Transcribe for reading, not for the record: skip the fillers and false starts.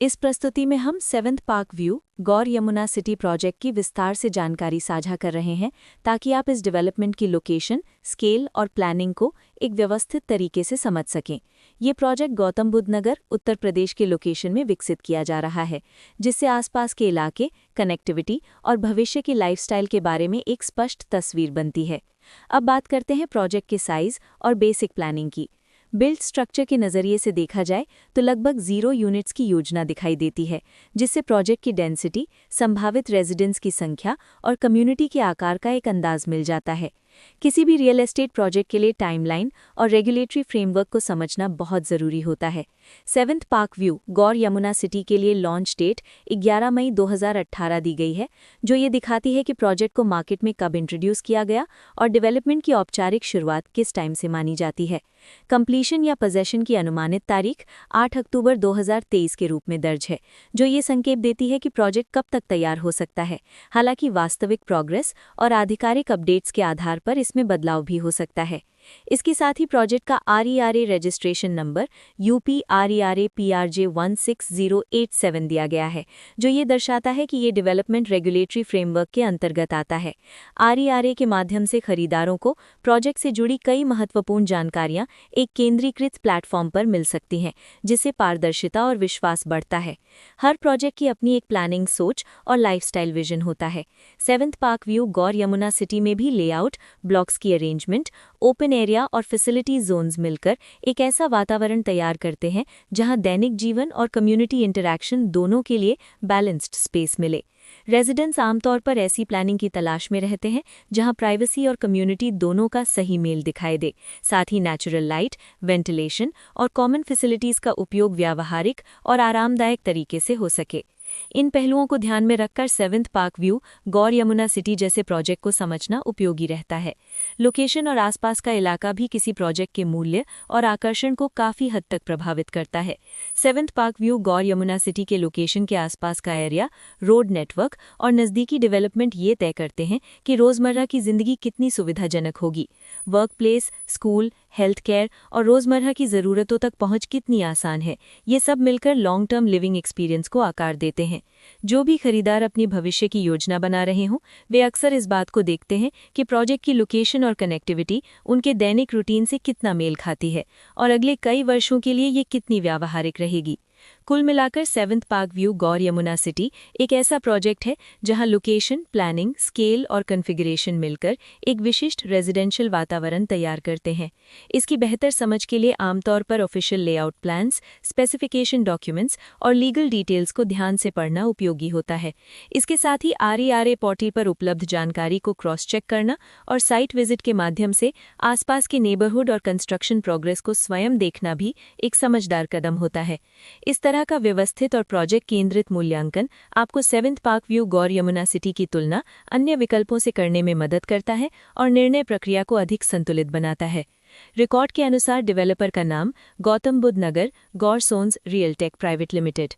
इस प्रस्तुति में हम 7th पार्क व्यू गौर यमुना सिटी प्रोजेक्ट की विस्तार से जानकारी साझा कर रहे हैं ताकि आप इस डेवलपमेंट की लोकेशन, स्केल और प्लानिंग को एक व्यवस्थित तरीके से समझ सकें। ये प्रोजेक्ट गौतम बुद्ध नगर, उत्तर प्रदेश के लोकेशन में विकसित किया जा रहा है, जिससे आसपास के इलाके, कनेक्टिविटी और भविष्य की लाइफस्टाइल के बारे में एक स्पष्ट तस्वीर बनती है। अब बात करते हैं प्रोजेक्ट के साइज और बेसिक प्लानिंग की। बिल्ड स्ट्रक्चर के नज़रिए से देखा जाए तो लगभग 0 यूनिट्स की योजना दिखाई देती है, जिससे प्रोजेक्ट की डेंसिटी, संभावित रेजिडेंट्स की संख्या और कम्युनिटी के आकार का एक अंदाज मिल जाता है। किसी भी रियल एस्टेट प्रोजेक्ट के लिए टाइमलाइन और रेगुलेटरी फ्रेमवर्क को समझना बहुत ज़रूरी होता है। 7th पार्क व्यू गौर यमुना सिटी के लिए लॉन्च डेट 11 मई 2018 दी गई है, जो ये दिखाती है कि प्रोजेक्ट को मार्केट में कब इंट्रोड्यूस किया गया और डेवलपमेंट की औपचारिक शुरुआत किस टाइम से मानी जाती है। कंप्लीशन या पोजेशन की अनुमानित तारीख 8 अक्टूबर 2023 के रूप में दर्ज है, जो ये संकेत देती है कि प्रोजेक्ट कब तक तैयार हो सकता है। हालांकि वास्तविक प्रोग्रेस और आधिकारिक अपडेट्स के आधार पर इसमें बदलाव भी हो सकता है। इसके साथ ही प्रोजेक्ट का RERA registration number UP-RERA PRJ 16087 दिया गया है, जो ये दर्शाता है कि ये डेवलपमेंट रेगुलेटरी फ्रेमवर्क के अंतर्गत आता है। RERA के माध्यम से खरीदारों को प्रोजेक्ट से जुड़ी कई महत्वपूर्ण जानकारियां एक केंद्रीकृत प्लेटफॉर्म पर मिल सकती हैं, जिससे पारदर्शिता और विश्वास बढ़ता है। हर प्रोजेक्ट की अपनी एक प्लानिंग सोच और लाइफस्टाइल विजन होता है। 7th पार्क व्यू गौर यमुना सिटी में भी लेआउट, ब्लॉक्स की अरेंजमेंट, ओपन एरिया और फैसिलिटी जोन्स मिलकर एक ऐसा वातावरण तैयार करते हैं जहां दैनिक जीवन और कम्युनिटी इंटरैक्शन दोनों के लिए बैलेंस्ड स्पेस मिले। रेजिडेंट्स आमतौर पर ऐसी प्लानिंग की तलाश में रहते हैं जहां प्राइवेसी और कम्युनिटी दोनों का सही मेल दिखाई दे, साथ ही नेचुरल लाइट, वेंटिलेशन और कॉमन फैसिलिटीज का उपयोग व्यावहारिक और आरामदायक तरीके से हो सके। इन पहलुओं को ध्यान में रखकर 7th पार्क व्यू गौर यमुना सिटी जैसे प्रोजेक्ट को समझना उपयोगी रहता है। लोकेशन और आसपास का इलाका भी किसी प्रोजेक्ट के मूल्य और आकर्षण को काफ़ी हद तक प्रभावित करता है। 7th पार्क व्यू गौर यमुना सिटी के लोकेशन के आसपास का एरिया, रोड नेटवर्क और नज़दीकी डेवलपमेंट ये तय करते हैं कि रोज़मर्रा की ज़िंदगी कितनी सुविधाजनक होगी। Work place, school, health care और रोज़मर्रा की ज़रूरतों तक पहुंच कितनी आसान है, ये सब मिलकर लॉन्ग टर्म लिविंग एक्सपीरियंस को आकार देते हैं। जो भी खरीदार अपनी भविष्य की योजना बना रहे हों, वे अक्सर इस बात को देखते हैं कि प्रोजेक्ट की लोकेशन और कनेक्टिविटी उनके दैनिक रूटीन से कितना मेल खाती है और अगले कई वर्षों के लिए ये कितनी व्यावहारिक रहेगी। कुल मिलाकर 7th पार्क व्यू गौर यमुना सिटी एक ऐसा प्रोजेक्ट है जहां लोकेशन, प्लानिंग, स्केल और कॉन्फ़िगरेशन मिलकर एक विशिष्ट रेजिडेंशियल वातावरण तैयार करते हैं। इसकी बेहतर समझ के लिए आमतौर पर official layout plans, specification documents और लीगल डिटेल्स को ध्यान से पढ़ना उपयोगी होता है। इसके साथ ही RERA पोर्टल पर उपलब्ध जानकारी को क्रॉस चेक करना और साइट विजिट के माध्यम से आसपास के नेबरहुड और कंस्ट्रक्शन प्रोग्रेस को स्वयं देखना भी एक समझदार कदम होता है। इस तरह का व्यवस्थित और प्रोजेक्ट केंद्रित मूल्यांकन आपको 7th पार्क व्यू गौर यमुना सिटी की तुलना अन्य विकल्पों से करने में मदद करता है और निर्णय प्रक्रिया को अधिक संतुलित बनाता है। रिकॉर्ड के अनुसार डेवलपर का नाम गौतम बुद्ध नगर गौर सोन्स रियल टेक प्राइवेट लिमिटेड।